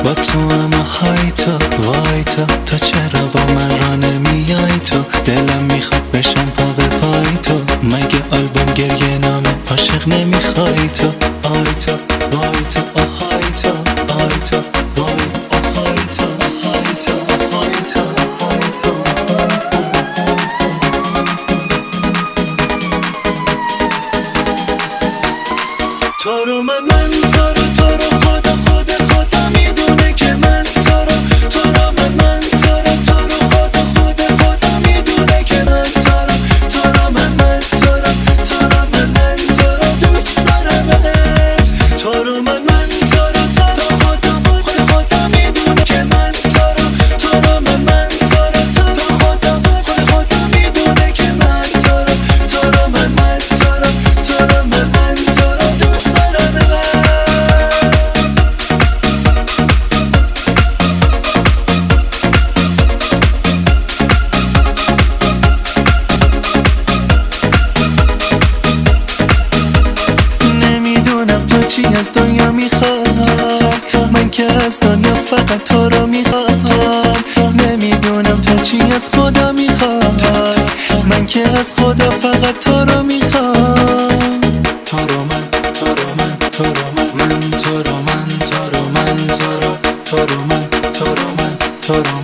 با تو اما های تو وای تو چرا با من را نمیای تو؟ دلم میخواد بشم پا به پای تو، مگه آلبوم گریه نامه عاشق نمیخوای تو؟ آی تو وای تو آهای تو آی تو وای آهای تو آهای تو آهای تو آهای تو تو رو من تو رو خدا میدونه که من تو رو من تو رو خدا میدونه که من تو رو من تو رو من دوست دارمت. تو رو من تو رو خدا میدونه که من تو رو من تو رو خدا میدونه که من تو رو من تو رو من دوست دارمت. تو چی از دنیا میخواد؟ من که از دنیا فقط تو رو میخواد. نمیدونم تو چی از خدا میخواد؟ من که از خدا فقط تو رو میخواد. تو رو من تو رو من تو رو من تو رو من تو رو من تو رو من تو رو من تو رو